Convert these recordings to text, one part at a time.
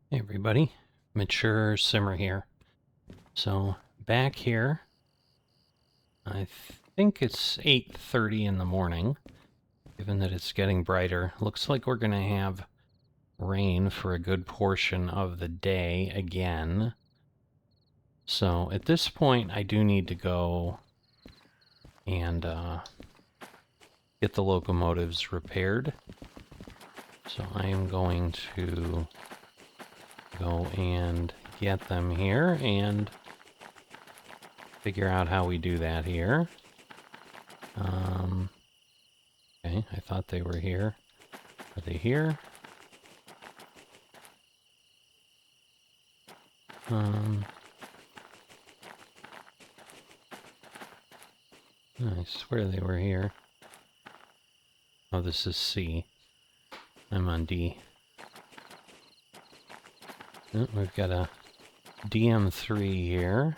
Hey everybody, Mature Simmer here. So back here, I think it's 8:30 in the morning, given that it's getting brighter. Looks like we're going to have rain for a good portion of the day again. So at this point, I do need to go and get the locomotives repaired. So I am going to go and get them here and figure out how we do that here. Okay, I thought they were here. Are they here? I swear they were here. Oh, this is C. I'm on D. Oh, we've got a DM3 here.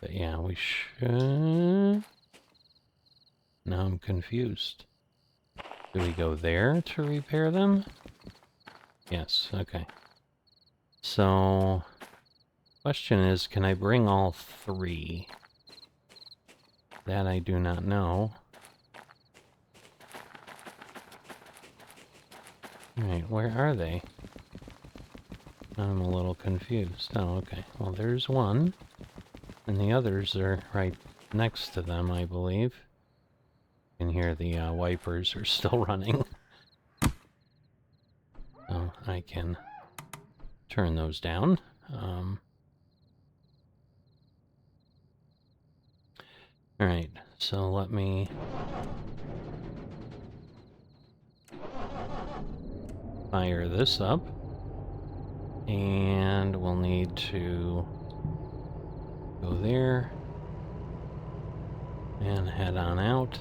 But yeah, we should... Now I'm confused. Do we go there to repair them? Yes, okay. So, question is, can I bring all three? That I do not know. Alright, where are they? I'm a little confused. Oh, okay. Well, there's one. And the others are right next to them, I believe. You can hear the wipers are still running. So I can turn those down. Alright, so let me fire this up. And we'll need to go there and head on out.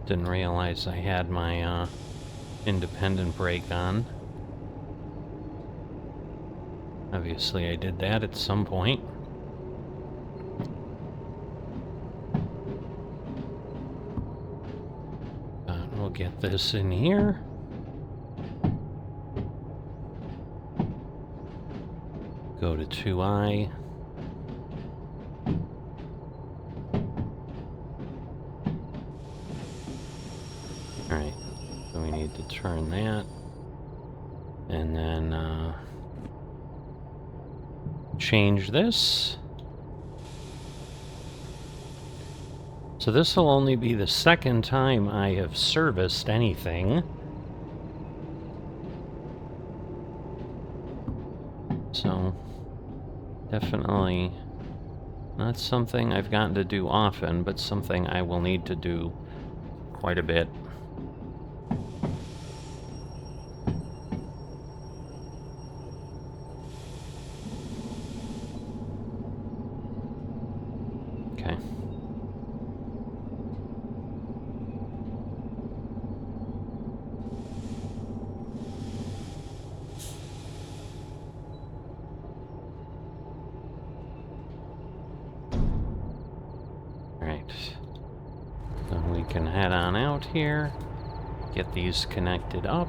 Didn't realize I had my independent brake on. Obviously I did that at some point. We'll get this in here. Go to 2i. Alright, so we need to turn that. And then change this. So this will only be the second time I have serviced anything. So, definitely not something I've gotten to do often, but something I will need to do quite a bit. Okay. So we can head on out here, get these connected up.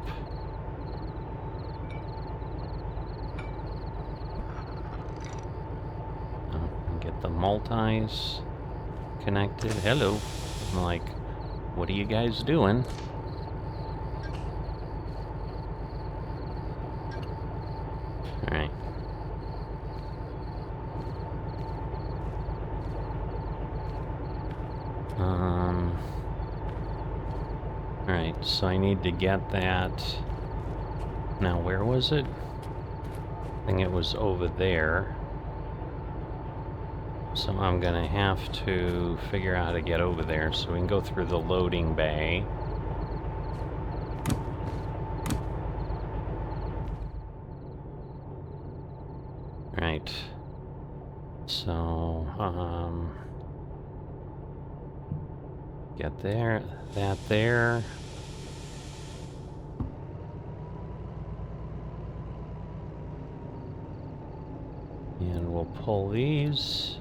And get the multis connected. Hello. I'm like, what are you guys doing? Alright. Alright, so I need to get that. Now, where was it? I think it was over there. So I'm gonna have to figure out how to get over there so we can go through the loading bay. Right. So, get there, that there. And we'll pull these.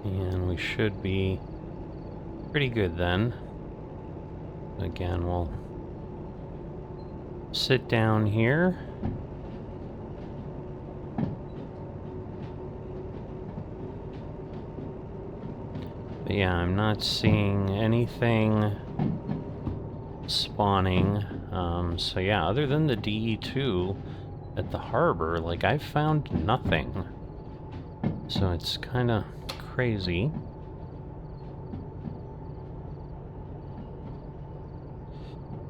And we should be pretty good then. Again, we'll sit down here. But yeah, I'm not seeing anything spawning. So yeah, other than the DE2 at the harbor, like, I've found nothing. So it's kind of crazy.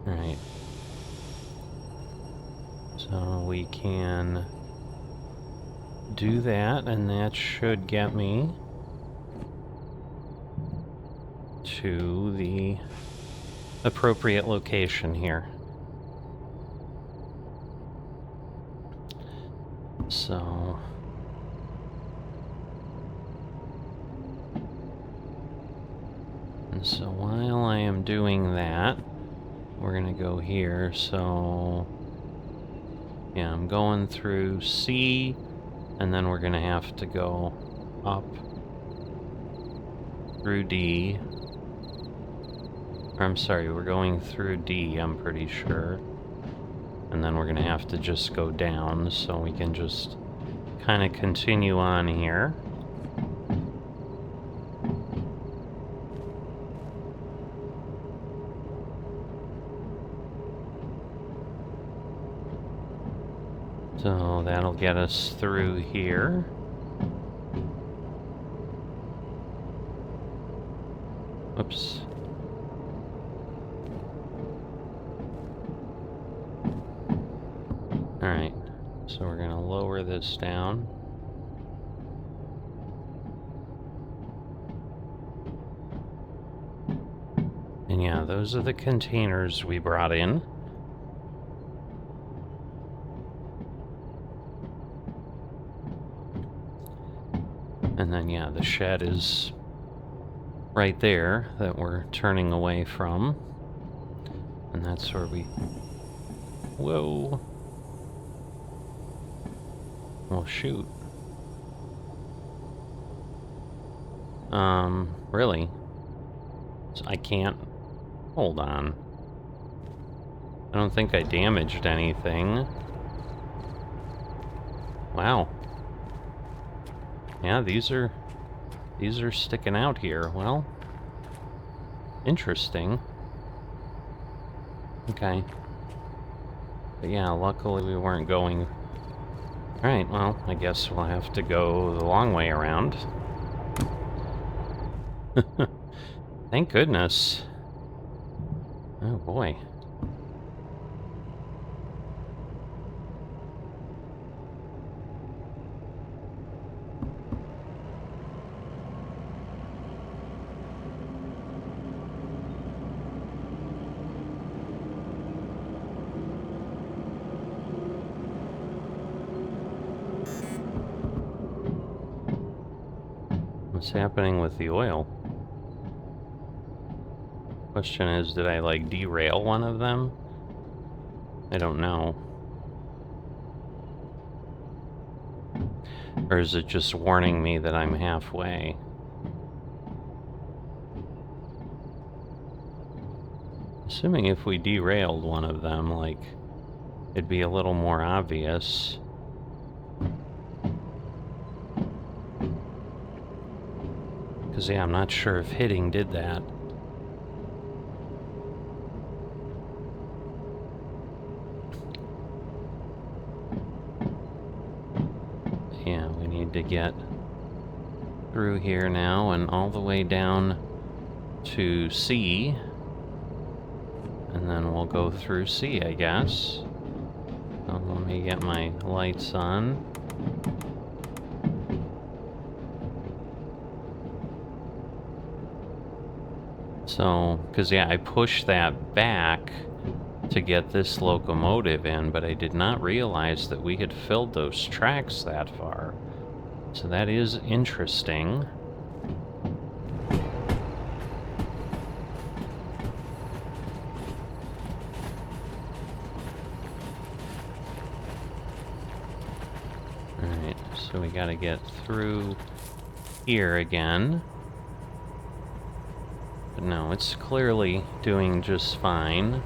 Alright. So we can do that, and that should get me to the appropriate location here. So while I am doing that, we're gonna go here. So yeah, I'm going through C, and then we're gonna have to go up through D. Or, I'm sorry, we're going through D, I'm pretty sure. And then we're gonna have to just go down, so we can just kind of continue on here. So that'll get us through here. Oops. Alright, so we're gonna lower this down. And yeah, those are the containers we brought in. And then yeah, the shed is right there that we're turning away from. And that's where we... Whoa. Well, shoot. Really? So I can't... Hold on. I don't think I damaged anything. Wow. Yeah, these are sticking out here. Well, interesting. Okay. But yeah, luckily we weren't going... Alright, well, I guess we'll have to go the long way around. Thank goodness. Oh boy. What's happening with the oil? Question is, did I, like, derail one of them? I don't know. Or is it just warning me that I'm halfway? Assuming if we derailed one of them, like, it'd be a little more obvious. Because, yeah, I'm not sure if hitting did that. Yeah, we need to get through here now and all the way down to C. And then we'll go through C, I guess. Let me get my lights on. So, because yeah, I pushed that back to get this locomotive in, but I did not realize that we had filled those tracks that far. So that is interesting. Alright, so we gotta get through here again. But no, it's clearly doing just fine.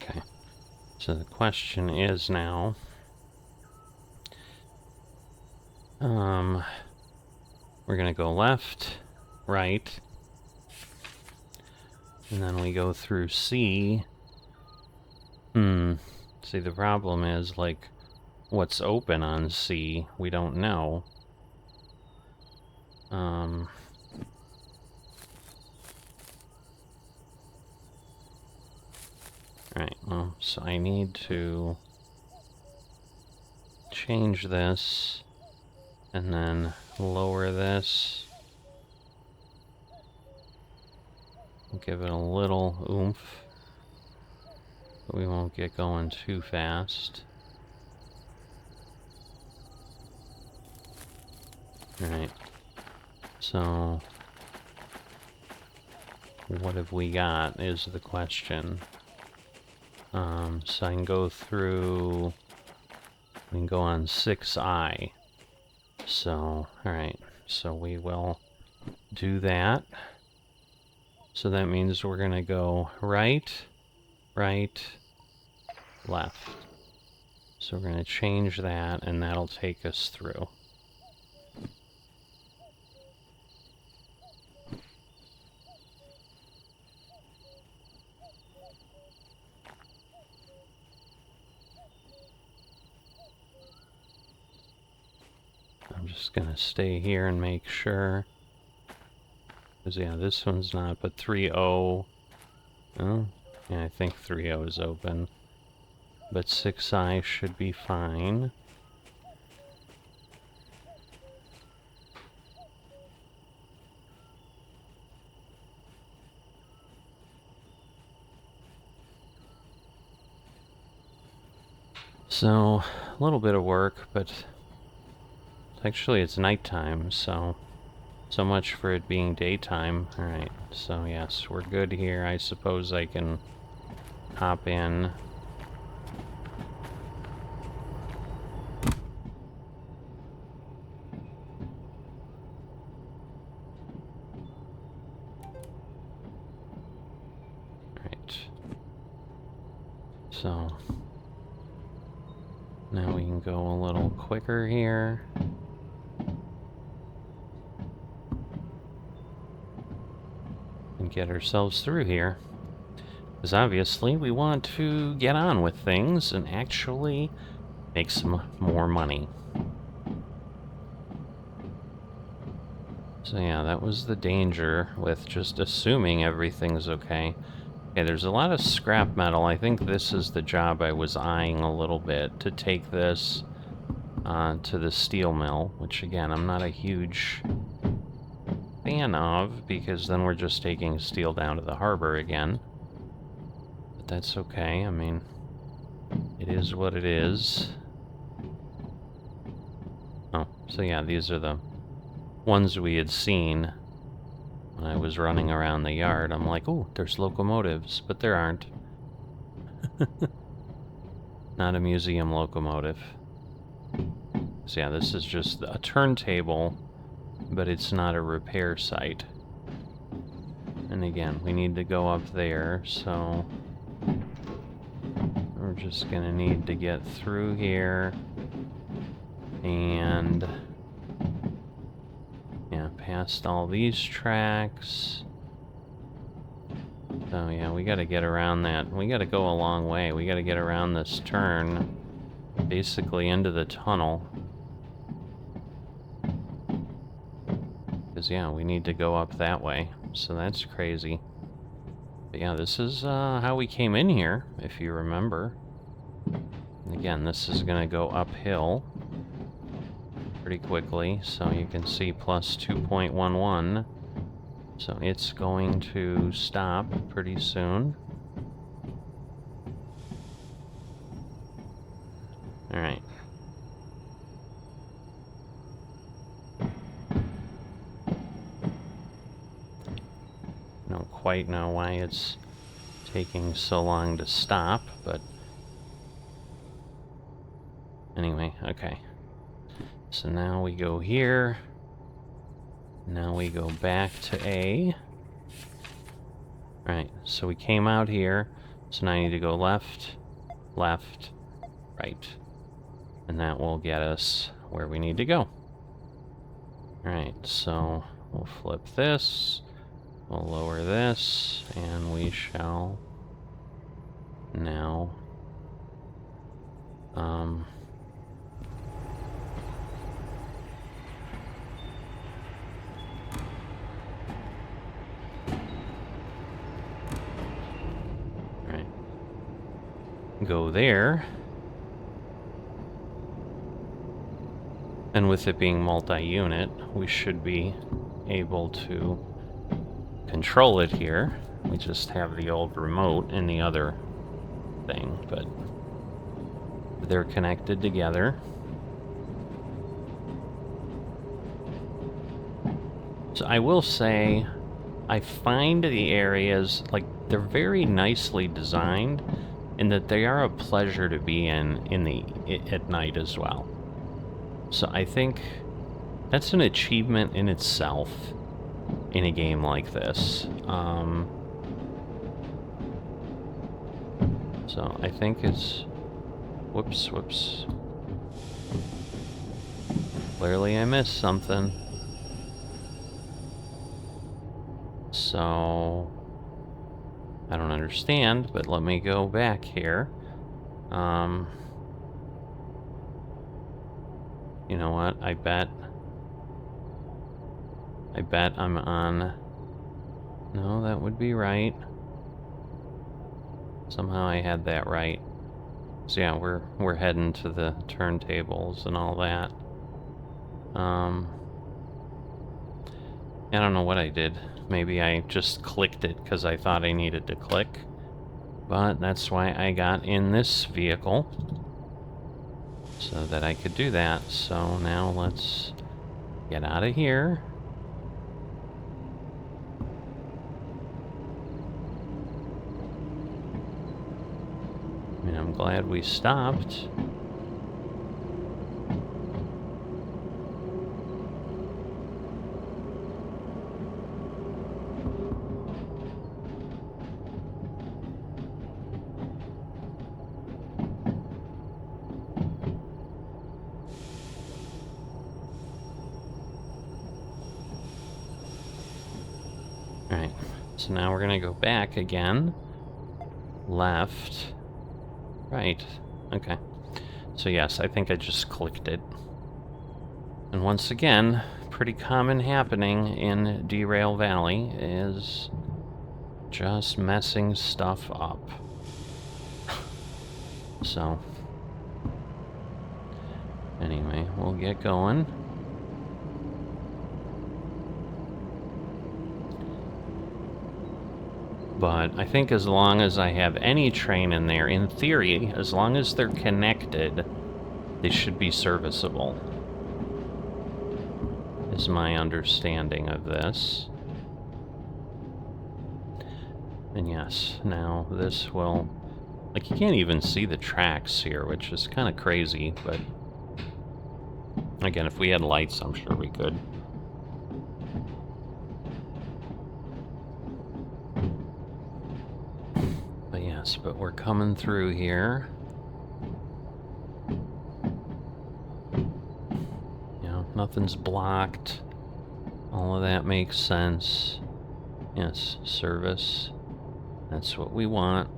Okay, so the question is now, we're gonna go left, right, and then we go through C. See, the problem is, like, what's open on C, we don't know. Alright, well, so I need to change this, and then lower this. Give it a little oomph, but we won't get going too fast. Alright, so what have we got is the question. So I can go through, we can go on 6i. So, alright, so we will do that. So that means we're gonna go right, right, left. So we're gonna change that, and that'll take us through. I'm just gonna stay here and make sure. Because, yeah, this one's not, but 3.0. Oh, yeah, I think 3.0 is open. But 6i should be fine. So, a little bit of work, but actually it's nighttime, so much for it being daytime. Alright, so yes, we're good here. I suppose I can hop in. Alright. So now we can go a little quicker here. And get ourselves through here. Because obviously we want to get on with things and actually make some more money. So yeah, that was the danger with just assuming everything's okay. Okay, there's a lot of scrap metal. I think this is the job I was eyeing a little bit, to take this to the steel mill, which again, I'm not a huge fan of, because then we're just taking steel down to the harbor again. But that's okay, I mean, it is what it is. Oh, so yeah, these are the ones we had seen when I was running around the yard. I'm like, oh, there's locomotives, but there aren't. Not a museum locomotive. So yeah, this is just a turntable, but it's not a repair site. And again, we need to go up there, so we're just gonna need to get through here and yeah, past all these tracks. So yeah, we gotta get around that. We gotta go a long way. We gotta get around this turn, basically into the tunnel. Because yeah, we need to go up that way. So that's crazy. But yeah, this is how we came in here, if you remember. And again, this is gonna go uphill pretty quickly, so you can see plus 2.11. So it's going to stop pretty soon. Alright. quite know why it's taking so long to stop, but anyway, okay. So now we go here. Now we go back to A. Right, so we came out here, so now I need to go left, left, right. And that will get us where we need to go. Alright, so we'll flip this, we'll lower this, and we shall now go there. And with it being multi-unit, we should be able to control it here. We just have the old remote in the other thing, but they're connected together. So I will say, I find the areas, like, they're very nicely designed, in that they are a pleasure to be in at night as well. So I think that's an achievement in itself in a game like this. So I think it's... Whoops. Clearly I missed something. So... I don't understand, but let me go back here. You know what? I bet I'm on... No, that would be right. Somehow I had that right. So yeah, we're heading to the turntables and all that. I don't know what I did. Maybe I just clicked it because I thought I needed to click. But that's why I got in this vehicle, so that I could do that. So now let's get out of here. I mean, I'm glad we stopped. So now we're gonna go back again. Left. Right. Okay. So yes, I think I just clicked it. And once again, pretty common happening in Derail Valley is just messing stuff up. So anyway, we'll get going. But I think as long as I have any train in there, in theory, as long as they're connected, they should be serviceable, is my understanding of this. And yes, now this will... Like, you can't even see the tracks here, which is kind of crazy, but... Again, if we had lights, I'm sure we could. But we're coming through here. You know, nothing's blocked. All of that makes sense. Yes, service. That's what we want.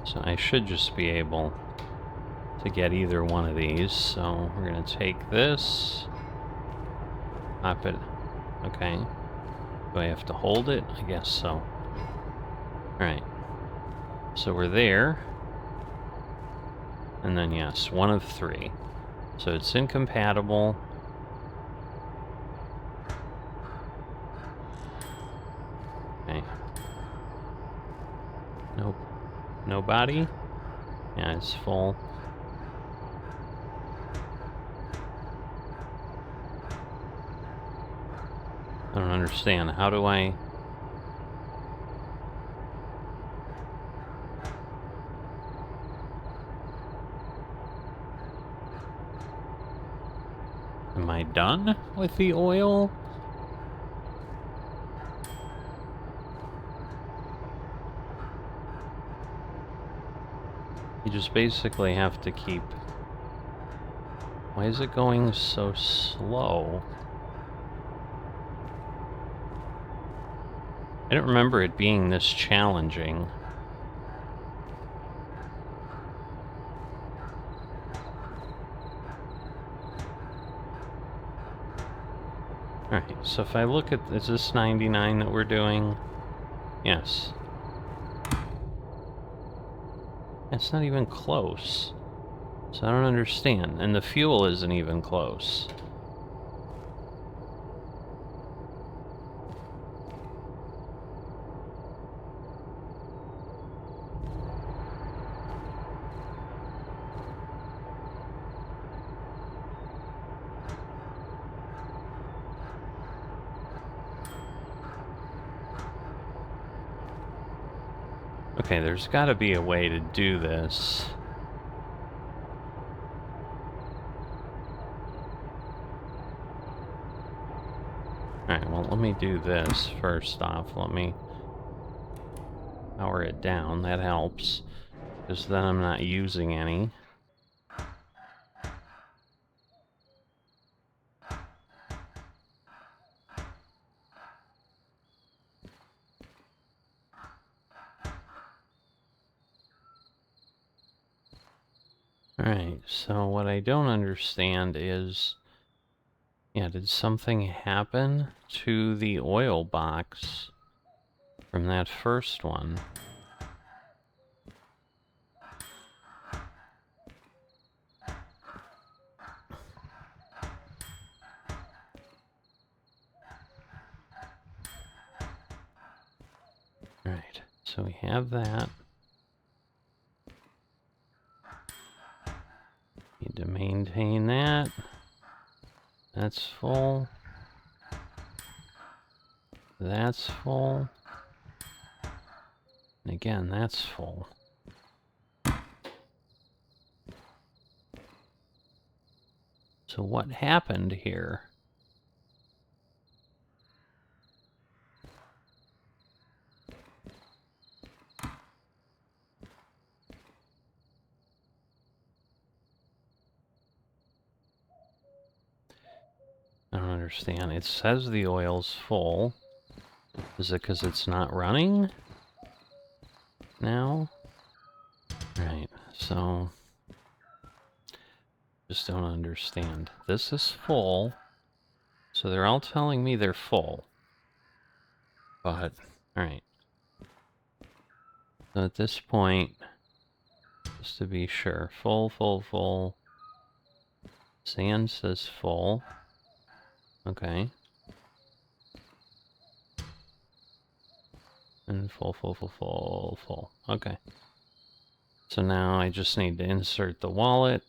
So I should just be able to get either one of these. So we're going to take this, pop it. Okay. Do I have to hold it? I guess so. Alright. So we're there. And then yes, one of three. So it's incompatible. Okay. Nobody? Yeah, it's full. I don't understand. How do I... Am I done with the oil? You just basically have to keep... Why is it going so slow? I don't remember it being this challenging. Alright, so if I look at... Is this 99 that we're doing? Yes. It's not even close. So I don't understand. And the fuel isn't even close. Okay, there's got to be a way to do this. Alright, well, let me do this first off. Let me power it down. That helps, because then I'm not using any. Alright, so what I don't understand is... Yeah, did something happen to the oil box from that first one? Alright, so we have that. Need to maintain that. That's full. That's full. And again, that's full. So what happened here? I don't understand. It says the oil's full. Is it because it's not running now? Right, so... Just don't understand. This is full, so they're all telling me they're full. But, alright. So at this point, just to be sure, full, full, full. Sand says full. Okay. And full, full, full, full, full. Okay. So now I just need to insert the wallet.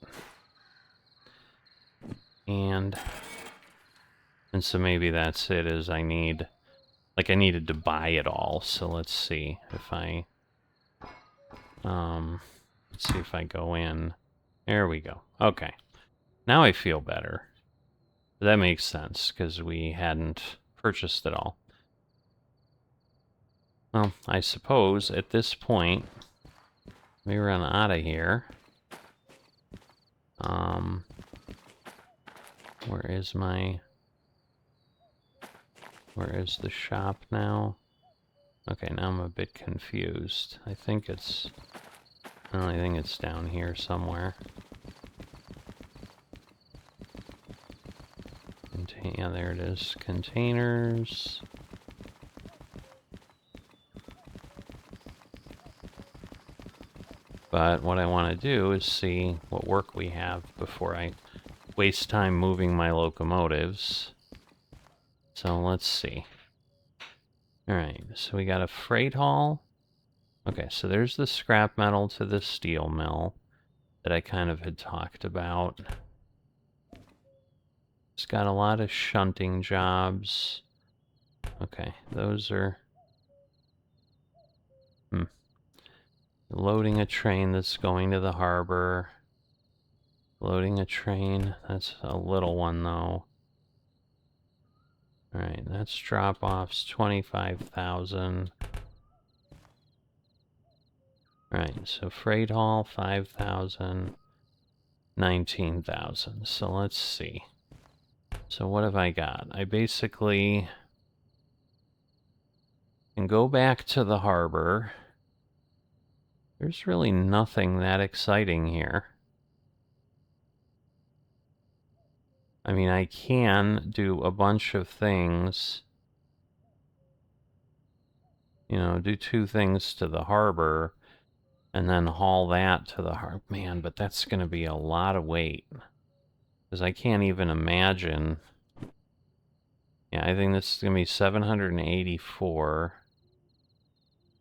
And so maybe that's it, is I need... Like, I needed to buy it all, so let's see if I... let's see if I go in. There we go. Okay. Now I feel better. That makes sense, because we hadn't purchased it all. Well, I suppose at this point, we run out of here. Where is my... Where is the shop now? Okay, now I'm a bit confused. I think it's... Well, I think it's down here somewhere. Yeah, there it is. Containers. But what I want to do is see what work we have before I waste time moving my locomotives. So let's see. Alright, so we got a freight haul. Okay, so there's the scrap metal to the steel mill that I kind of had talked about. It's got a lot of shunting jobs. Okay, those are... Loading a train that's going to the harbor. Loading a train. That's a little one, though. Alright, that's drop-offs, 25,000. Alright, so freight haul, 5,000. 19,000. So let's see. So what have I got? I basically can go back to the harbor. There's really nothing that exciting here. I mean, I can do a bunch of things. You know, do 2 things to the harbor and then haul that to the harbor. Man, but that's going to be a lot of weight. Because I can't even imagine. Yeah, I think this is going to be 784.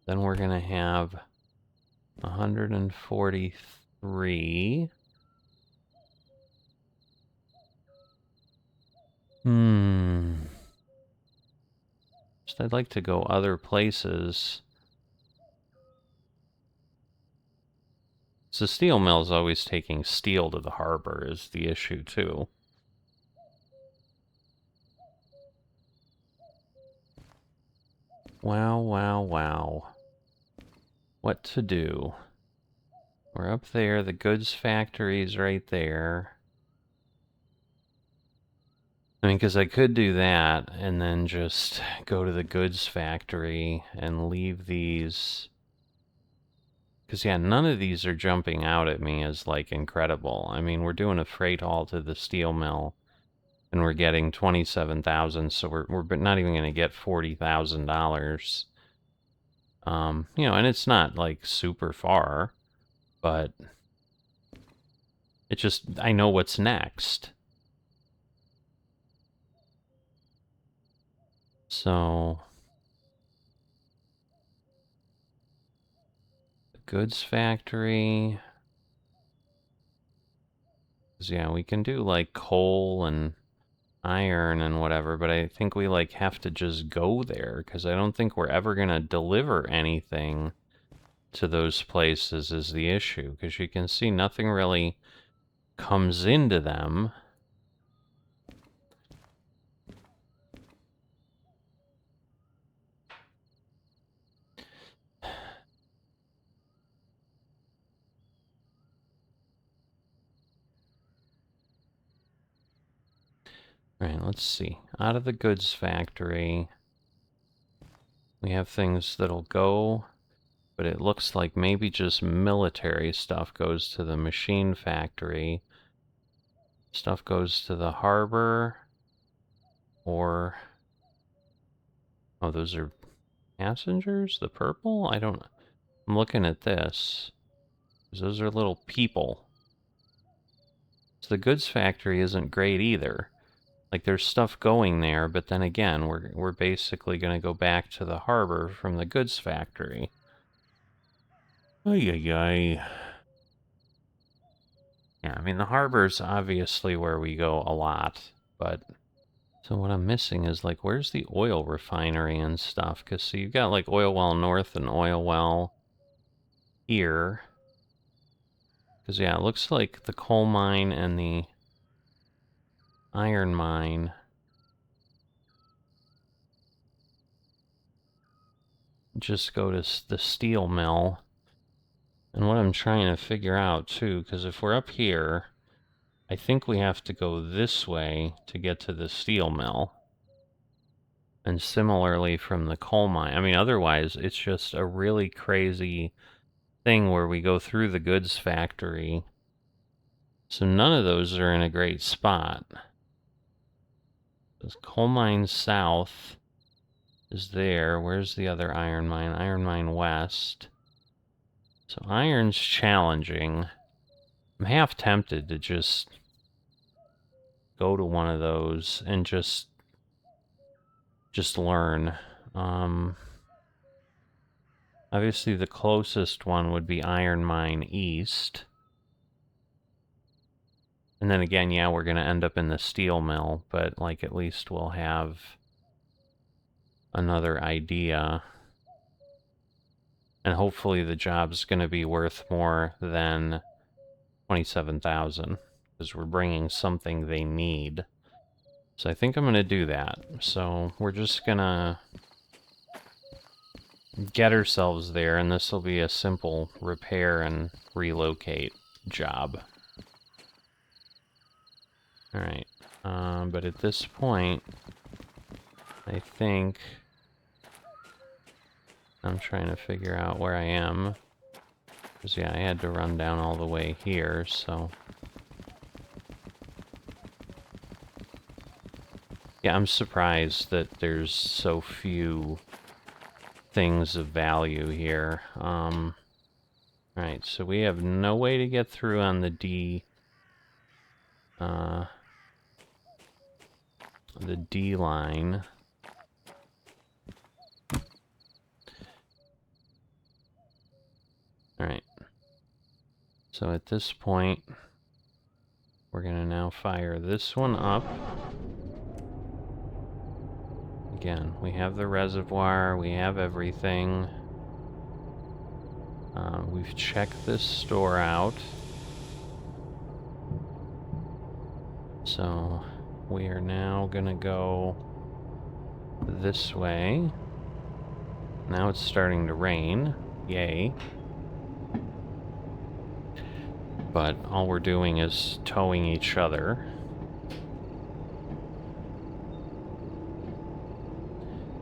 Then we're going to have 143. Just I'd like to go other places. So steel mill's always taking steel to the harbor is the issue, too. Wow, wow, wow. What to do? We're up there, the goods factory's right there. I mean, because I could do that and then just go to the goods factory and leave these. Because, yeah, none of these are jumping out at me as, like, incredible. I mean, we're doing a freight haul to the steel mill, and we're getting 27,000, so we're not even going to get $40,000. You know, and it's not, like, super far, but it just, I know what's next. So, the goods factory. Yeah, we can do, like, coal and iron and whatever, but I think we, like, have to just go there, because I don't think we're ever going to deliver anything to those places is the issue, because you can see nothing really comes into them. Alright, let's see. Out of the goods factory, we have things that'll go, but it looks like maybe just military stuff goes to the machine factory. Stuff goes to the harbor, or... Oh, those are passengers? The purple? I don't... I'm looking at this. Those are little people. So the goods factory isn't great either. Like, there's stuff going there, but then again, we're basically going to go back to the harbor from the goods factory. Ay, ay, ay. Yeah, I mean, the harbor's obviously where we go a lot, but... So what I'm missing is, like, where's the oil refinery and stuff? Because, so you've got, like, oil well north and oil well here. Because, yeah, it looks like the coal mine and the iron mine just go to the steel mill. And what I'm trying to figure out, too, because if we're up here, I think we have to go this way to get to the steel mill. And similarly from the coal mine. I mean, otherwise, it's just a really crazy thing where we go through the goods factory. So none of those are in a great spot. This coal mine south is there. Where's the other iron mine? Iron mine west. So iron's challenging. I'm half tempted to just go to one of those and just learn. I Obviously, the closest one would be Iron Mine East. And then again, yeah, we're going to end up in the steel mill, but, like, at least we'll have another idea. And hopefully the job's going to be worth more than 27,000, because we're bringing something they need. So I think I'm going to do that. So we're just going to get ourselves there, and this will be a simple repair and relocate job. Alright, but at this point, I think I'm trying to figure out where I am. Because, yeah, I had to run down all the way here, so... Yeah, I'm surprised that there's so few things of value here. Alright, so we have no way to get through on the D line. Alright. So at this point, we're going to now fire this one up. Again, we have the reservoir, we have everything. We've checked this store out. So we are now going to go this way. Now it's starting to rain. Yay. But all we're doing is towing each other.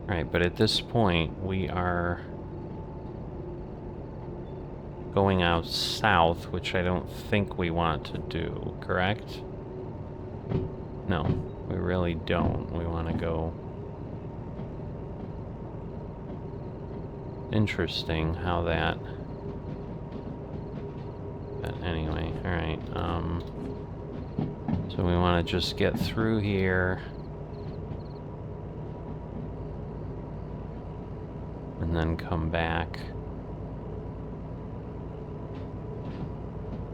Alright, but at this point, we are going out south, which I don't think we want to do, correct? No, we really don't. We want to go... Interesting how that... But anyway, alright, so we want to just get through here. And then come back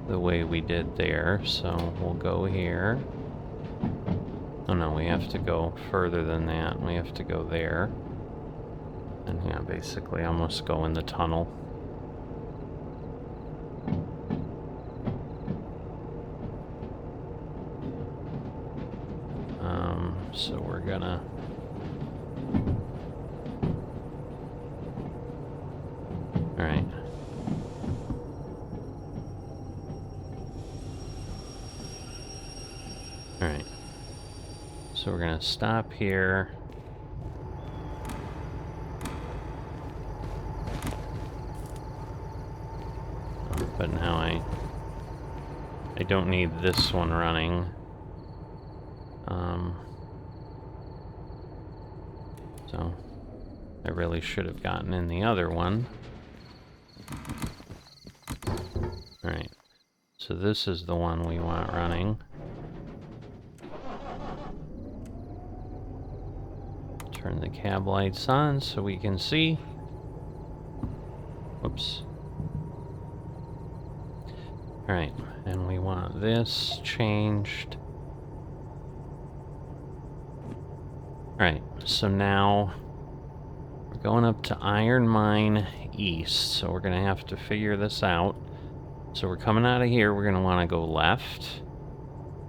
the way we did there. So we'll go here. Oh no, we have to go further than that. We have to go there. And yeah, basically almost go in the tunnel. So we're gonna... Alright. Alright. So we're gonna stop here. But now I don't need this one running. So I really should have gotten in the other one. Alright, so this is the one we want running. Turn the cab lights on so we can see. Whoops. Alright, and we want this changed. Alright, so now we're going up to Iron Mine East, so we're going to have to figure this out. So we're coming out of here, we're going to want to go left.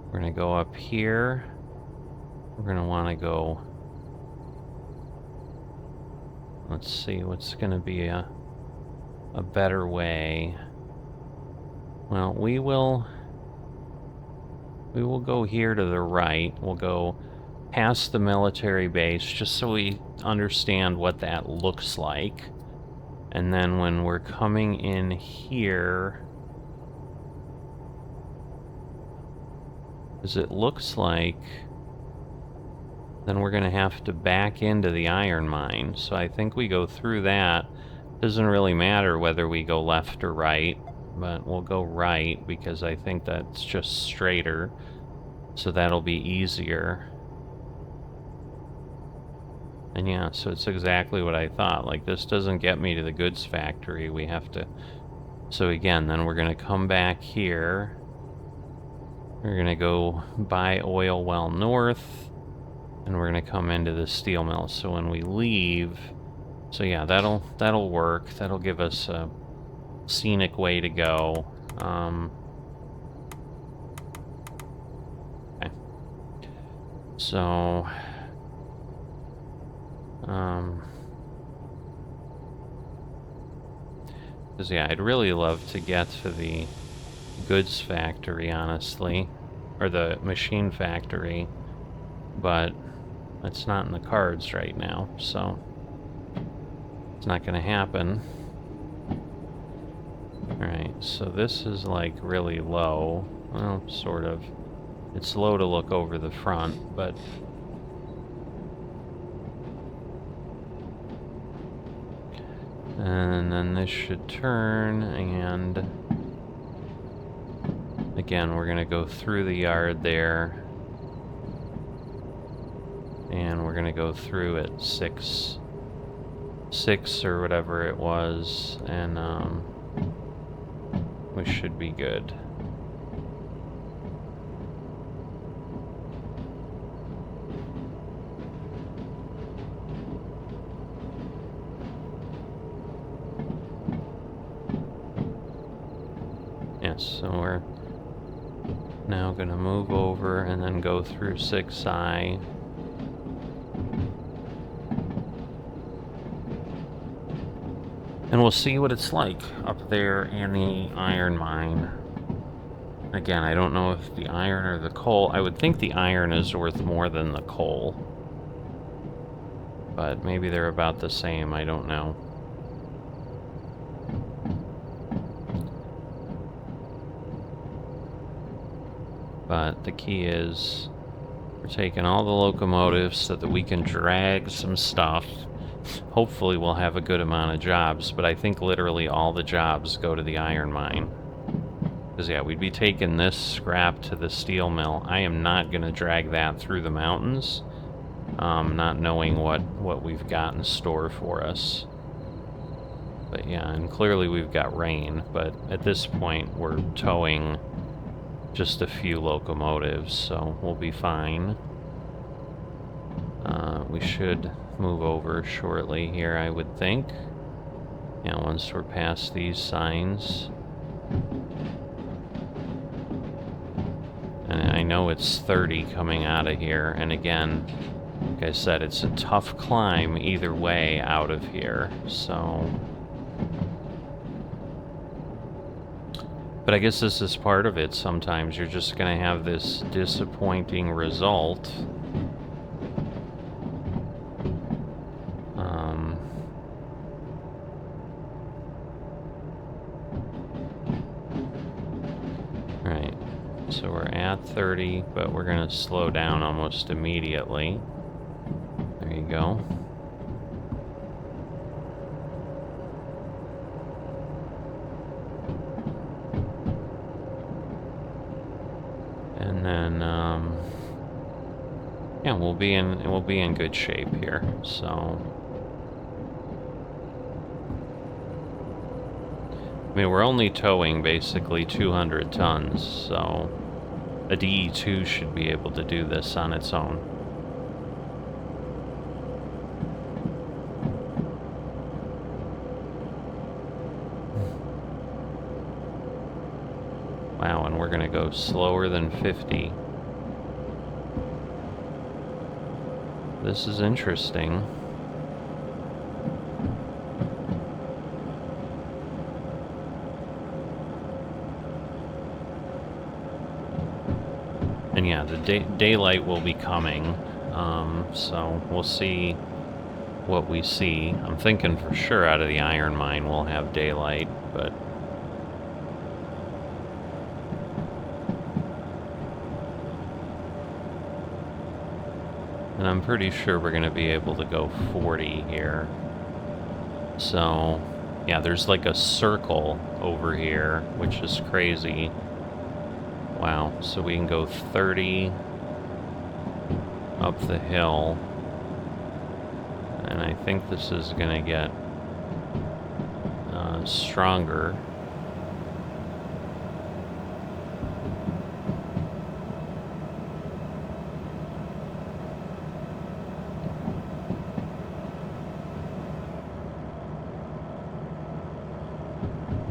We're going to go up here. We're going to want to go... Let's see, what's going to be a better way. Well, we will go here to the right. We'll go past the military base, just so we understand what that looks like. And then when we're coming in here, as it looks like, then we're going to have to back into the iron mine. So I think we go through that. Doesn't really matter whether we go left or right, but we'll go right because I think that's just straighter. So that'll be easier. And yeah, so it's exactly what I thought. Like, this doesn't get me to the goods factory. We have to... So again, then we're going to come back here. We're going to go by oil well north. And we're going to come into the steel mill. So when we leave... So yeah, that'll work. That'll give us a scenic way to go. Okay. So... Because, yeah, I'd really love to get to the goods factory, honestly. Or the machine factory. But it's not in the cards right now, so it's not going to happen. Alright, so this is, like, really low. Well, sort of. It's low to look over the front, but... And then this should turn, and... Again, we're going to go through the yard there. And we're going to go through at 6 or whatever it was, and we should be good. Yes, so we're now going to move over and then go through 6I. And we'll see what it's like up there in the iron mine. Again, I don't know if the iron or the coal... I would think the iron is worth more than the coal. But maybe they're about the same, I don't know. But the key is we're taking all the locomotives so that we can drag some stuff. Hopefully we'll have a good amount of jobs, but I think literally all the jobs go to the iron mine. Because, yeah, we'd be taking this scrap to the steel mill. I am not going to drag that through the mountains, not knowing what we've got in store for us. But, yeah, and clearly we've got rain, but at this point we're towing just a few locomotives, so we'll be fine. We should move over shortly here, I would think. Yeah, once we're past these signs. And I know it's 30 coming out of here, and again, like I said, it's a tough climb either way out of here, so... But I guess this is part of it. Sometimes you're just going to have this disappointing result. Right. So we're at 30, but we're going to slow down almost immediately. There you go. And then, yeah, we'll be in good shape here. So, I mean, we're only towing basically 200 tons, so a DE2 should be able to do this on its own. Wow, and we're gonna go slower than 50. This is interesting. And yeah, the daylight will be coming, so we'll see what we see. I'm thinking for sure out of the iron mine we'll have daylight, but... And I'm pretty sure we're going to be able to go 40 here. So, yeah, there's like a circle over here, which is crazy. Wow, so we can go 30 up the hill. and I think this is gonna get stronger.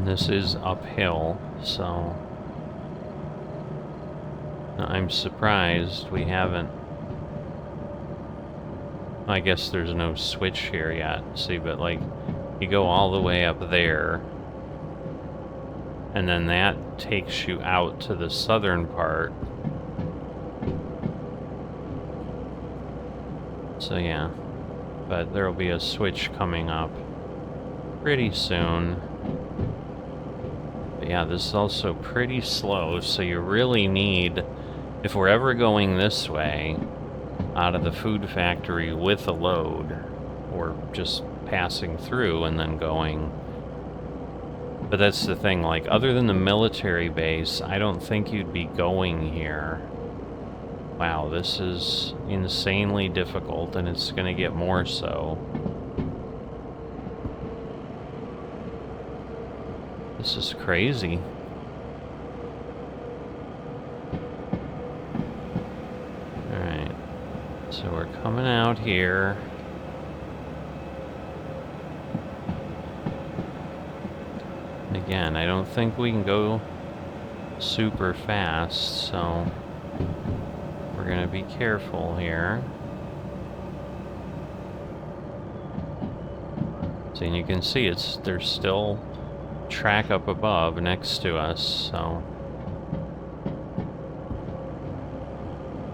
This is uphill, so I'm surprised we haven't. I guess there's no switch here yet, see, but like you go all the way up there and then that takes you out to the southern part. So yeah, but there'll be a switch coming up pretty soon. But yeah, this is also pretty slow, so you really need, if we're ever going this way out of the food factory with a load, or just passing through and then going. But that's the thing, like, other than the military base, I don't think you'd be going here. Wow, this is insanely difficult, and it's gonna get more so. This is crazy. Alright, so we're coming out here. Again, I don't think we can go super fast, so we're gonna be careful here. So you can see there's still track up above next to us, so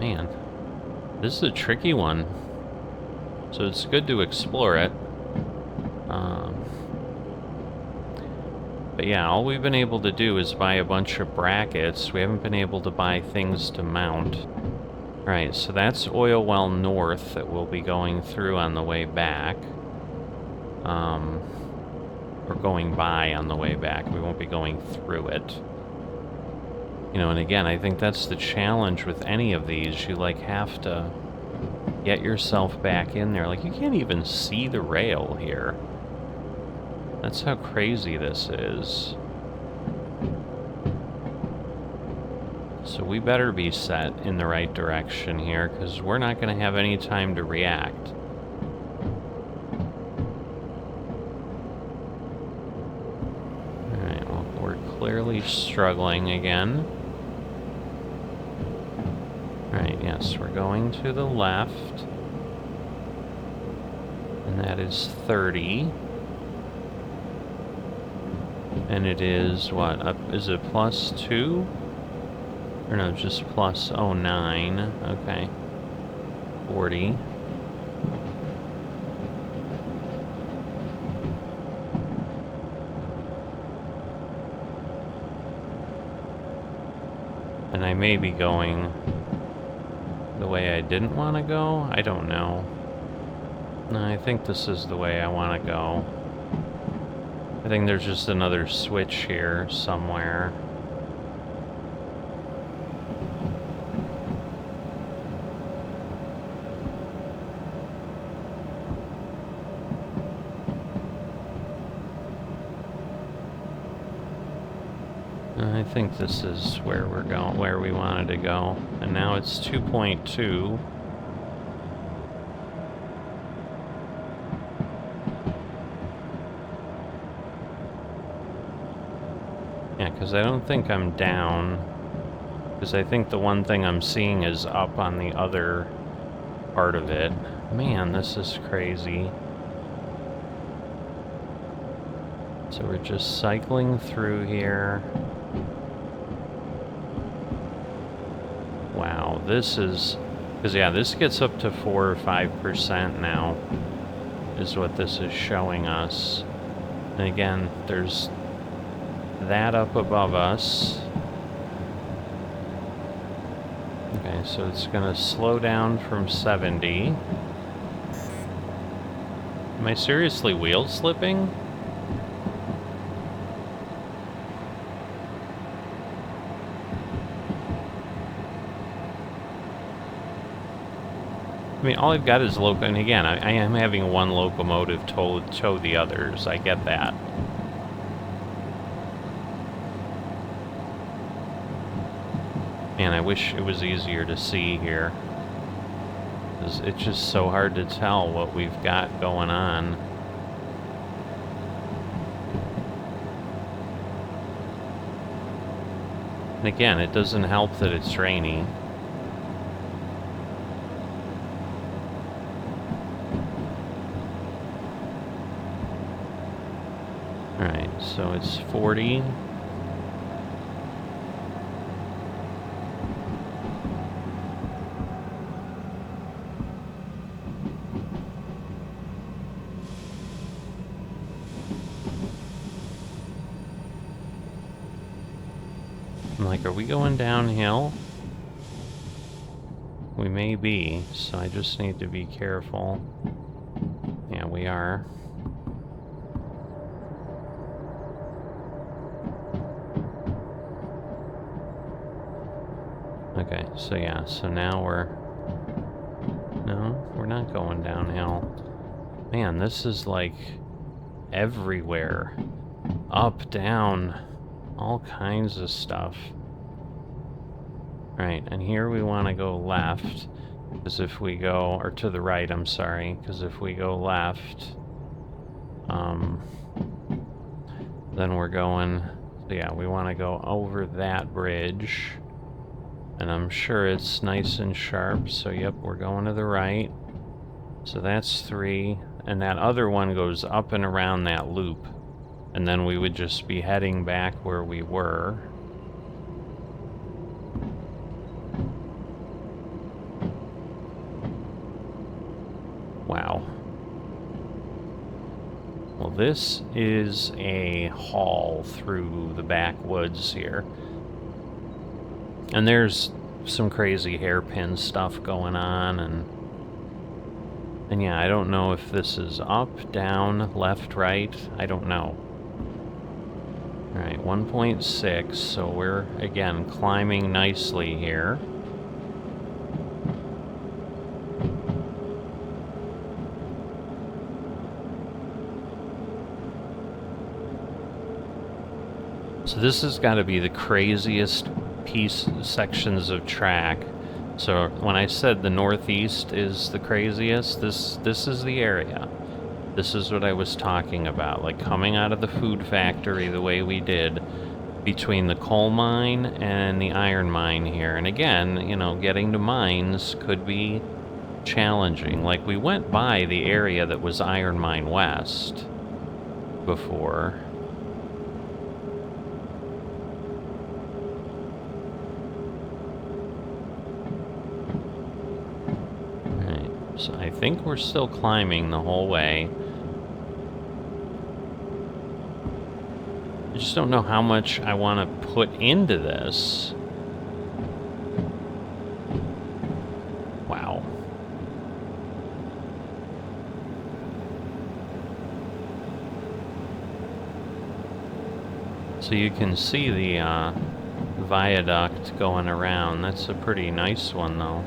man, this is a tricky one, so it's good to explore it. But yeah, all we've been able to do is buy a bunch of brackets. We haven't been able to buy things to mount. Alright, so that's Oil Well North that we'll be going through on the way back. Or going by on the way back. We won't be going through it. You know, and again, I think that's the challenge with any of these. You, like, have to get yourself back in there. Like, you can't even see the rail here. That's how crazy this is. So we better be set in the right direction here, because we're not going to have any time to react. Alright, well, we're clearly struggling again. Alright, yes, we're going to the left. And that is 30. And it is, what, is it +2? Or no, just plus, oh, 9. Okay. 40. And I may be going the way I didn't want to go? I don't know. No, I think this is the way I want to go. I think there's just another switch here somewhere. I think this is where we're going, where we wanted to go. And now it's 2.2. Yeah, because I don't think I'm down. Because I think the one thing I'm seeing is up on the other part of it. Man, this is crazy. So we're just cycling through here. Wow, this is... Because, yeah, this gets up to 4 or 5% now, is what this is showing us. And again, there's that up above us. Okay, so it's going to slow down from 70. Am I seriously wheel slipping? I mean, all I've got is and again, I am having one locomotive tow the others. I get that. Man, I wish it was easier to see here. It's just so hard to tell what we've got going on. And again, it doesn't help that it's rainy. Alright, so it's 40. I'm like, are we going downhill? We may be, so I just need to be careful. Yeah, we are. Okay, so yeah, so now no, we're not going downhill. Man, this is like everywhere. Up, down, all kinds of stuff. Right, and here we want to go left, because if we go, or to the right, I'm sorry, because if we go left, then we're going, so yeah, we want to go over that bridge, and I'm sure it's nice and sharp, so yep, we're going to the right. So that's 3, and that other one goes up and around that loop, and then we would just be heading back where we were. Wow. Well, this is a haul through the backwoods here. And there's some crazy hairpin stuff going on, and yeah, I don't know if this is up, down, left, right, I don't know. Alright, 1.6, so we're, again, climbing nicely here. So this has got to be the craziest sections of track. So when I said the northeast is the craziest, this is the area. This is what I was talking about, like coming out of the food factory the way we did between the coal mine and the iron mine here. And again, you know, getting to mines could be challenging. Like we went by the area that was Iron Mine West before. So I think we're still climbing the whole way. I just don't know how much I want to put into this. Wow. So you can see the viaduct going around. That's a pretty nice one, though.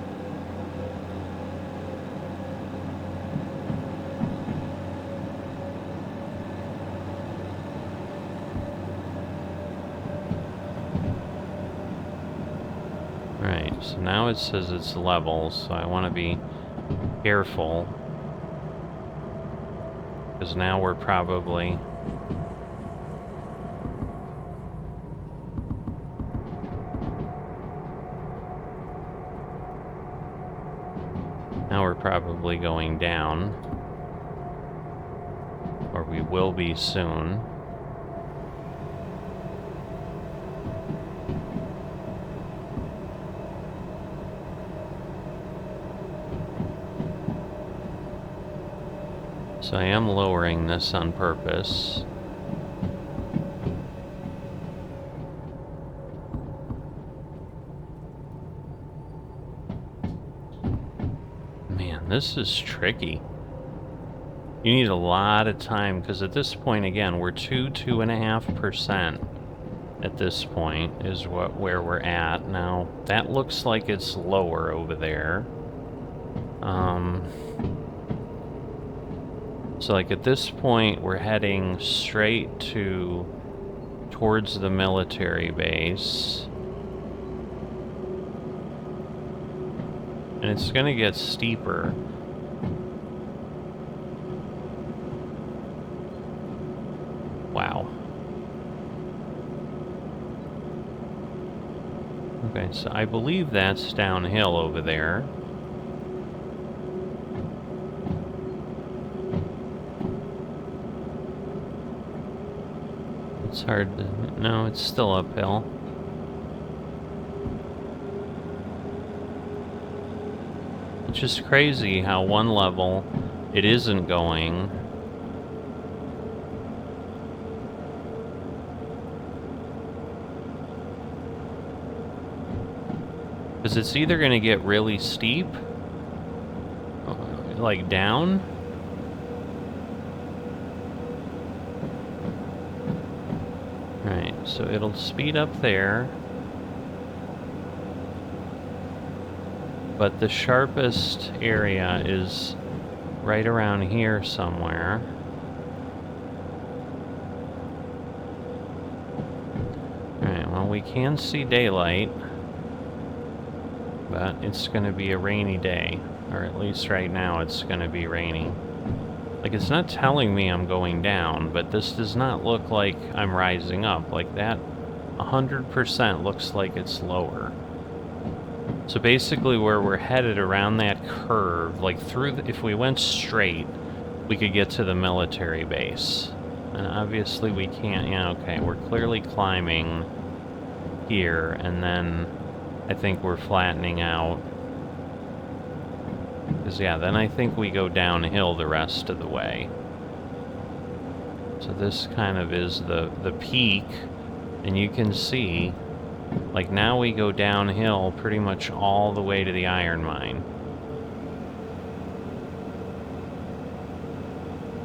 So now it says it's level, so I want to be careful, because now we're probably going down, or we will be soon. So I am lowering this on purpose. Man, this is tricky. You need a lot of time, because at this point, again, we're 2.5% at this point is where we're at. Now, that looks like it's lower over there. So like at this point, we're heading straight towards the military base. And it's gonna get steeper. Wow. Okay, so I believe that's downhill over there. It's hard to... No, it's still uphill. It's just crazy how one level it isn't going. Because it's either going to get really steep, like down, right, so it'll speed up there, but the sharpest area is right around here somewhere. Alright, well, we can see daylight, but it's going to be a rainy day, or at least right now it's going to be rainy. Like, it's not telling me I'm going down, but this does not look like I'm rising up. Like, that 100% looks like it's lower. So basically where we're headed around that curve, like through if we went straight, we could get to the military base. And obviously we can't. Yeah, okay, we're clearly climbing here, and then I think we're flattening out. Because, yeah, then I think we go downhill the rest of the way. So this kind of is the peak, and you can see, like, now we go downhill pretty much all the way to the iron mine.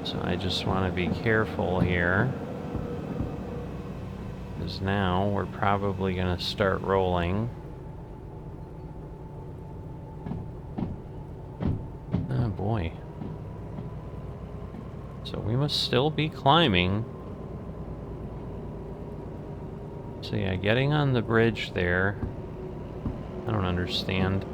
So I just want to be careful here, because now we're probably going to start rolling. Oh boy. So we must still be climbing. So yeah, getting on the bridge there, I don't understand.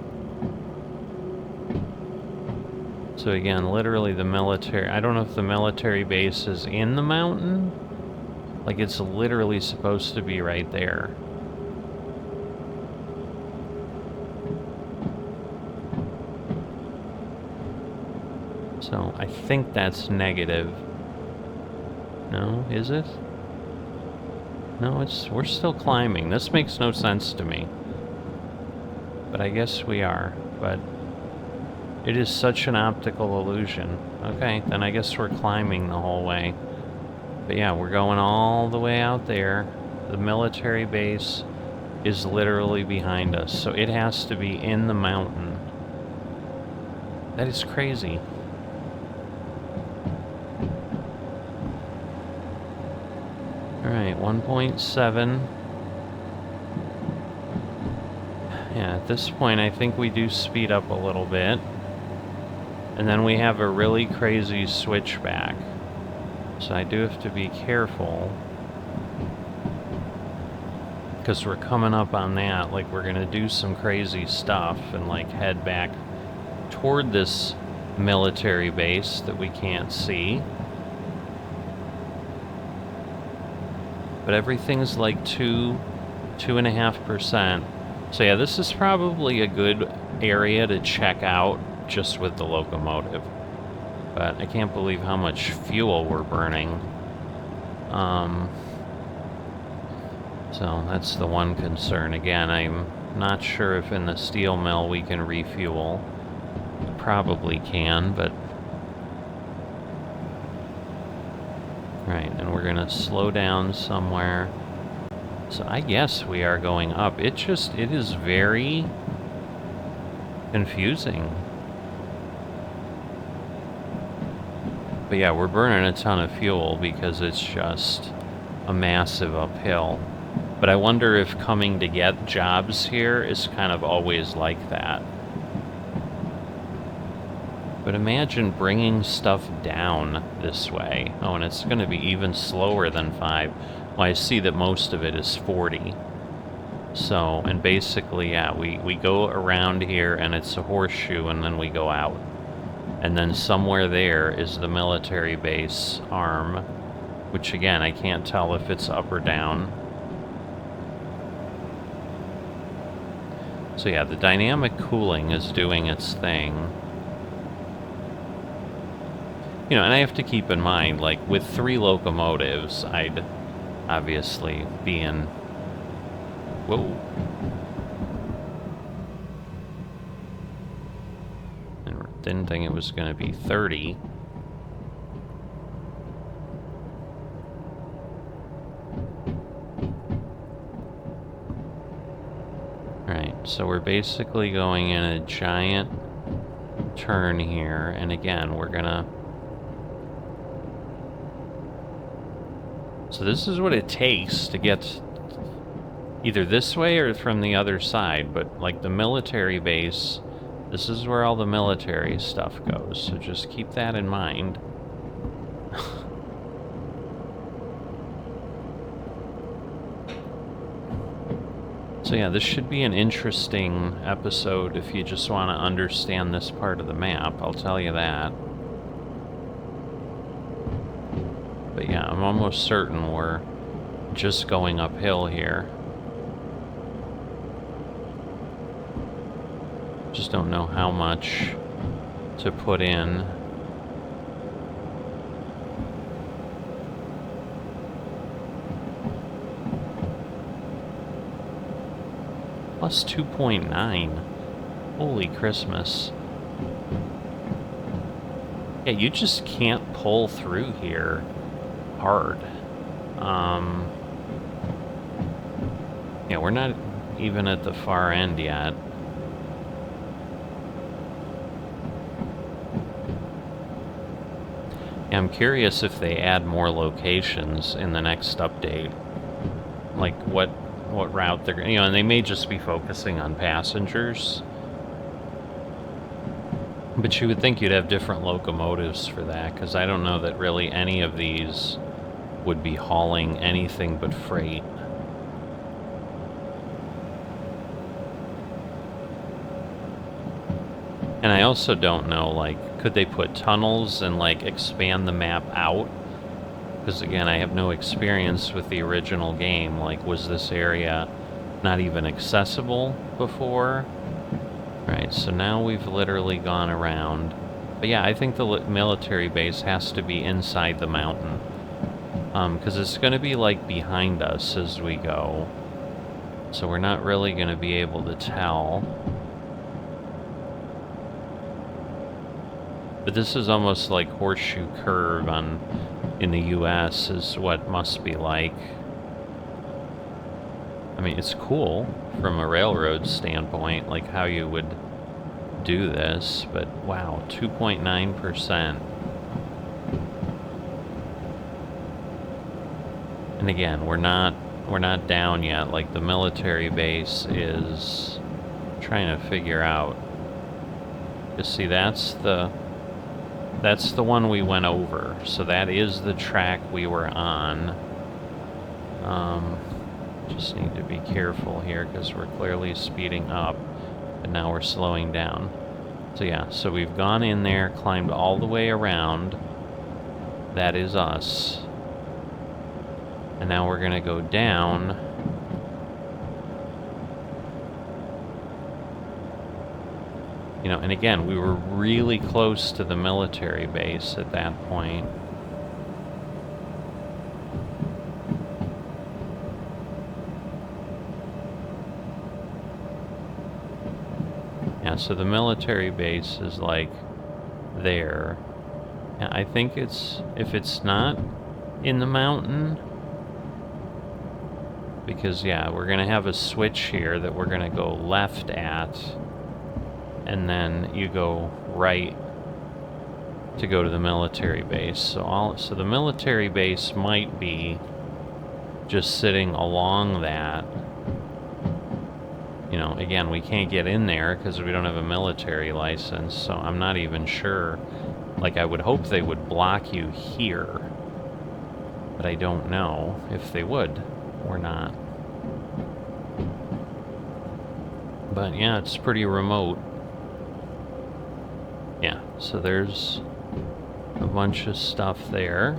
So again, literally the military, I don't know if the military base is in the mountain. Like, it's literally supposed to be right there. So I think that's negative. No, is it? No, we're still climbing. This makes no sense to me. But I guess we are. But it is such an optical illusion. Okay, then I guess we're climbing the whole way. But yeah, we're going all the way out there. The military base is literally behind us, so it has to be in the mountain. That is crazy. Alright, 1.7. Yeah, at this point I think we do speed up a little bit. And then we have a really crazy switchback. So I do have to be careful, because we're coming up on that, like we're gonna do some crazy stuff and like head back toward this military base that we can't see. But everything's like 2.5%. So yeah, this is probably a good area to check out just with the locomotive. But I can't believe how much fuel we're burning. So that's the one concern. Again, I'm not sure if in the steel mill we can refuel. Probably can, but... Right, and we're gonna slow down somewhere. So I guess we are going up. It is very confusing. But yeah, we're burning a ton of fuel because it's just a massive uphill. But I wonder if coming to get jobs here is kind of always like that. But imagine bringing stuff down this way. Oh, and it's going to be even slower than 5. Well, I see that most of it is 40. So, and basically, yeah, we go around here and it's a horseshoe and then we go out. And then somewhere there is the military base arm, which again, I can't tell if it's up or down. So yeah, the dynamic cooling is doing its thing. You know, and I have to keep in mind, like, with 3 locomotives, I'd obviously be in... Whoa. And didn't think it was going to be 30. Alright, so we're basically going in a giant turn here, and again, we're gonna... So this is what it takes to get either this way or from the other side, but like the military base, this is where all the military stuff goes, so just keep that in mind. So yeah, this should be an interesting episode if you just want to understand this part of the map, I'll tell you that. But yeah, I'm almost certain we're just going uphill here. Just don't know how much to put in. Plus 2.9. Holy Christmas. Yeah, you just can't pull through here hard. Yeah, we're not even at the far end yet. Yeah, I'm curious if they add more locations in the next update. Like what route they're, you know, and they may just be focusing on passengers. But you would think you'd have different locomotives for that, because I don't know that really any of these would be hauling anything but freight. And I also don't know, like, could they put tunnels and, like, expand the map out? Because, again, I have no experience with the original game. Like, was this area not even accessible before? Right, so now we've literally gone around. But yeah, I think the military base has to be inside the mountain. Because it's going to be, like, behind us as we go. So we're not really going to be able to tell. But this is almost like Horseshoe Curve in the US is what must be like. I mean, it's cool from a railroad standpoint, like how you would do this, but wow, 2.9%. And again, we're not down yet. Like the military base is trying to figure out. You see, that's the one we went over. So that is the track we were on. Just need to be careful here because we're clearly speeding up, but now we're slowing down. So yeah, so we've gone in there, climbed all the way around. That is us. And now we're gonna go down. You know, and again, we were really close to the military base at that point. Yeah, so the military base is like there. Yeah, I think if it's not in the mountain, because yeah, we're gonna have a switch here that we're gonna go left at, and then you go right to go to the military base. So the military base might be just sitting along that. you know, again, we can't get in there because we don't have a military license, so I'm not even sure. Like, I would hope they would block you here, but I don't know if they would or not. But yeah, it's pretty remote. Yeah, so there's a bunch of stuff there.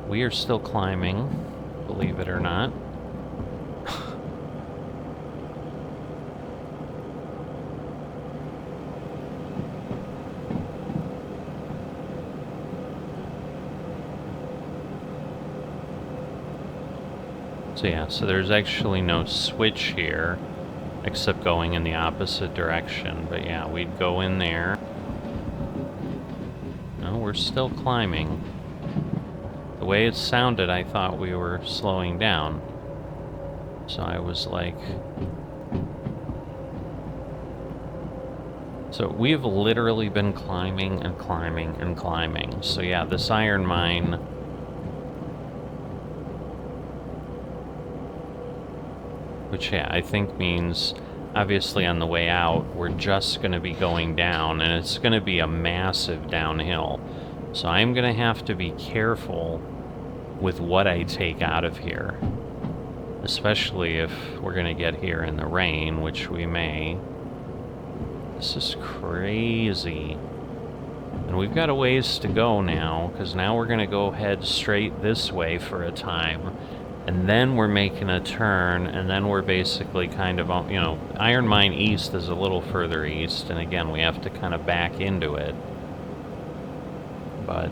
We are still climbing, believe it or not. So yeah, so there's actually no switch here, except going in the opposite direction. But yeah, we'd go in there. No, we're still climbing. The way it sounded, I thought we were slowing down. So I was like... So we've literally been climbing and climbing and climbing. So yeah, this iron mine... Which, yeah, I think means, obviously on the way out, we're just going to be going down, and it's going to be a massive downhill. So I'm going to have to be careful with what I take out of here. Especially if we're going to get here in the rain, which we may. This is crazy. And we've got a ways to go now, because now we're going to go head straight this way for a time. And then we're making a turn, and then we're basically kind of, you know, Iron Mine East is a little further east, and again, we have to kind of back into it. But,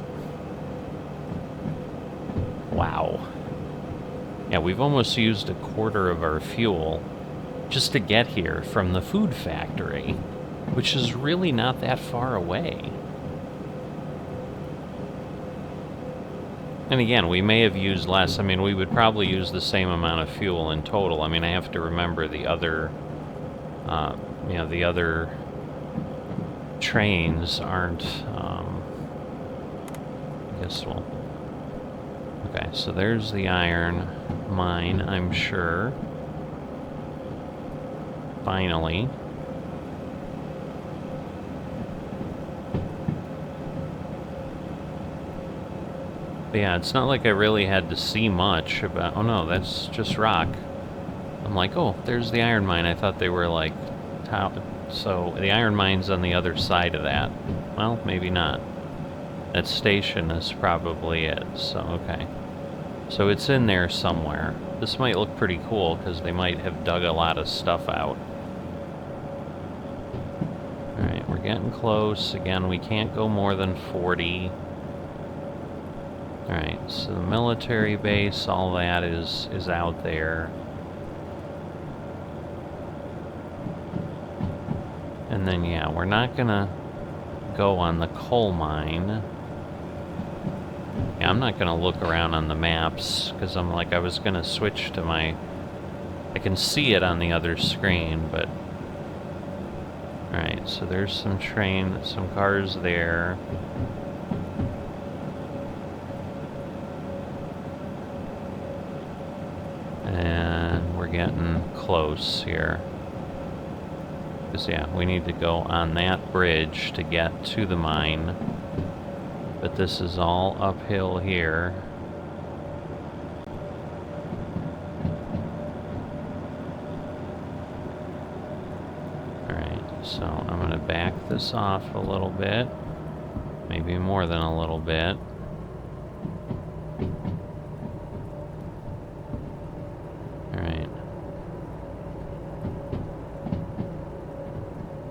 wow. Yeah, we've almost used a quarter of our fuel just to get here from the food factory, which is really not that far away. And again, we may have used less. I mean, we would probably use the same amount of fuel in total. I mean, I have to remember the other, you know, the other trains aren't, I guess, well, okay, so there's the iron mine, I'm sure. Finally. But yeah, it's not like I really had to see much about... Oh no, that's just rock. I'm like, oh, there's the iron mine. I thought they were like... So the iron mine's on the other side of that. Well, maybe not. That station is probably it, so okay. So it's in there somewhere. This might look pretty cool, because they might have dug a lot of stuff out. Alright, we're getting close. Again, we can't go more than 40. Alright, so the military base, all that is out there. And then, yeah, we're not gonna go on the coal mine. Yeah, I'm not gonna look around on the maps, because I'm like, I was gonna switch to my... I can see it on the other screen, but... Alright, so there's some cars there. And we're getting close here. Because, yeah, we need to go on that bridge to get to the mine. But this is all uphill here. Alright, so I'm going to back this off a little bit. Maybe more than a little bit.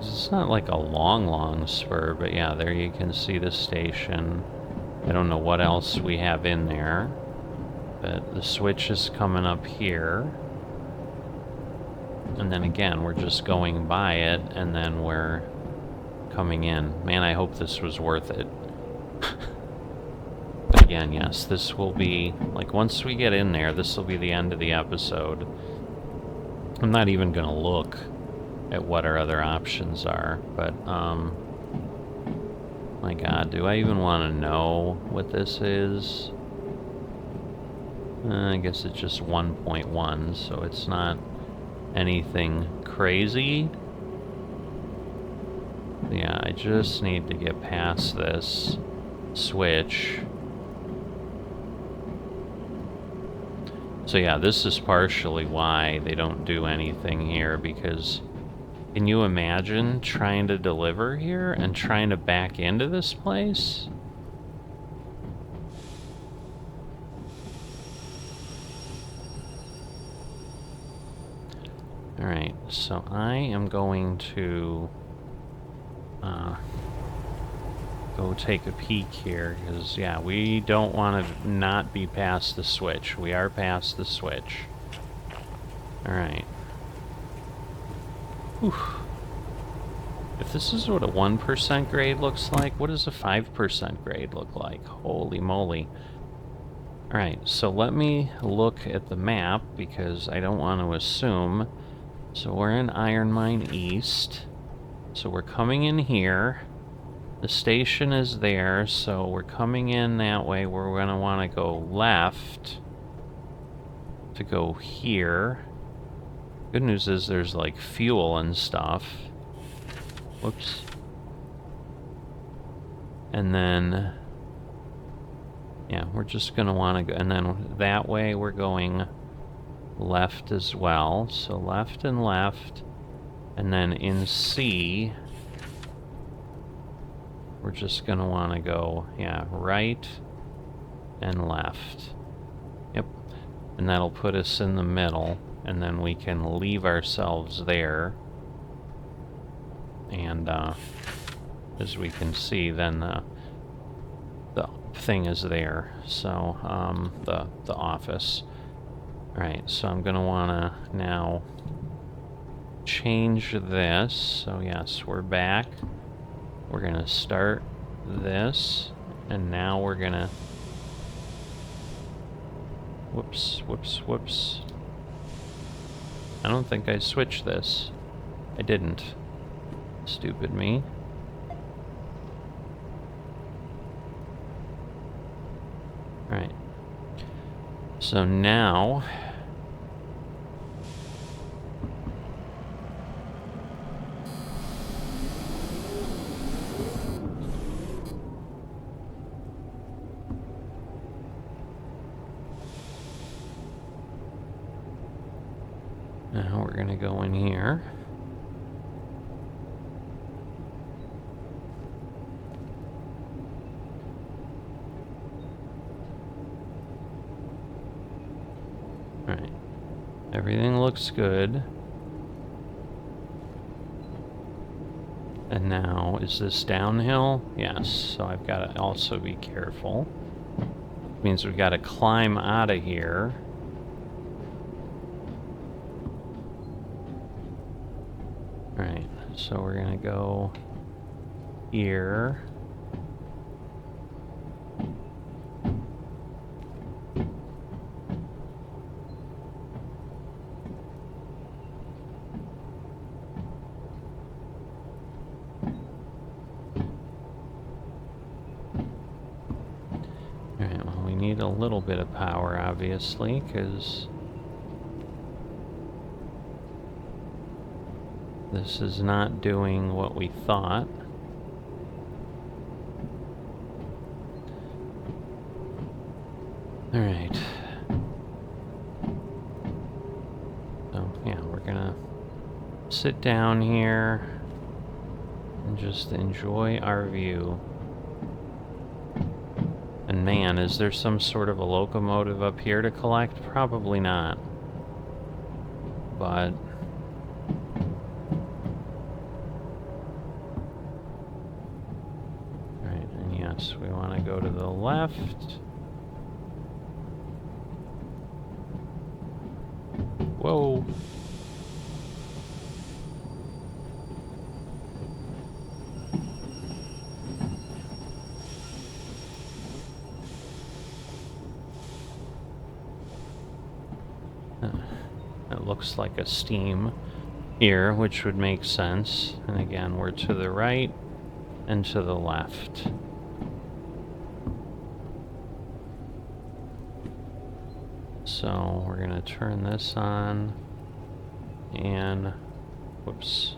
It's not like a long spur, but yeah, there you can see the station. I don't know what else we have in there, but the switch is coming up here. And then again, we're just going by it, and then we're coming in. Man, I hope this was worth it. But again, yes, this will be, like, once we get in there, this will be the end of the episode. I'm not even gonna look at what our other options are, but, my god, do I even want to know what this is? I guess it's just 1.1, so it's not anything crazy. Yeah, I just need to get past this switch. So yeah, this is partially why they don't do anything here, because can you imagine trying to deliver here and trying to back into this place? Alright, so I am going to go take a peek here, because, yeah, we don't want to not be past the switch. We are past the switch. Alright. If this is what a 1% grade looks like, what does a 5% grade look like? Holy moly. Alright, so let me look at the map, because I don't want to assume. So we're in Iron Mine East. So we're coming in here. The station is there, so we're coming in that way. We're going to want to go left to go here. Good news is there's like fuel and stuff. Whoops. And then, yeah, we're just going to want to go, and then that way we're going left as well. So left and left. And then in C, we're just going to want to go, yeah, right and left. Yep. And that'll put us in the middle, and then we can leave ourselves there. And as we can see, then the thing is there. So the office. All right. So I'm going to want to now change this. So yes, we're back. We're going to start this, and now we're going to... Whoops. I don't think I switched this. I didn't. Stupid me. Alright. So now... Now we're gonna go in here. Alright. Everything looks good. And now, is this downhill? Yes, so I've got to also be careful. Means we've got to climb out of here. Alright, so we're gonna go here. Alright, well, we need a little bit of power, obviously, because this is not doing what we thought. Alright. So, yeah, we're gonna sit down here and just enjoy our view. And man, is there some sort of a locomotive up here to collect? Probably not. But... Alright, and yes, we want to go to the left. Whoa! It looks like a steam here, which would make sense. And again, we're to the right and to the left. So we're gonna turn this on, and whoops,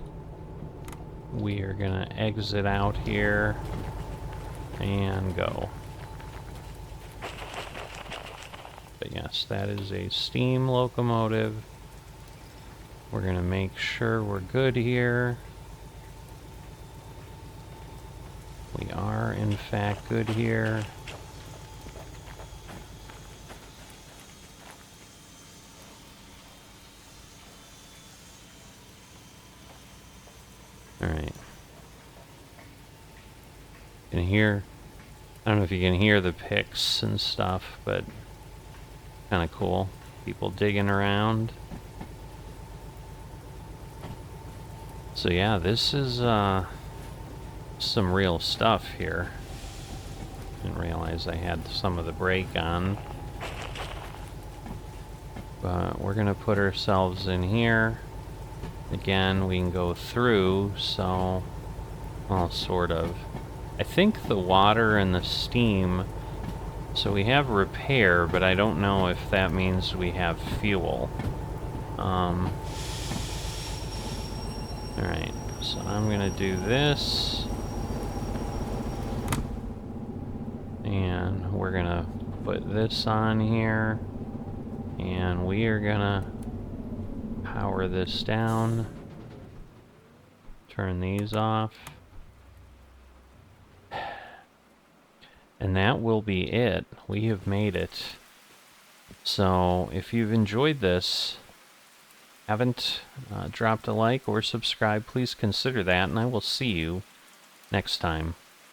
we are gonna exit out here and go. But yes, that is a steam locomotive. We're gonna make sure we're good here. We are in fact good here. Alright. You can hear, I don't know if you can hear the picks and stuff, but kind of cool. People digging around. So yeah, this is some real stuff here. Didn't realize I had some of the brake on. But we're gonna put ourselves in here. Again, we can go through, so, well, sort of. I think the water and the steam, so we have repair, but I don't know if that means we have fuel. Alright, so I'm gonna do this. And we're gonna put this on here. And we are gonna power this down. Turn these off. And that will be it. We have made it. So if you've enjoyed this, haven't dropped a like or subscribe, please consider that, and I will see you next time.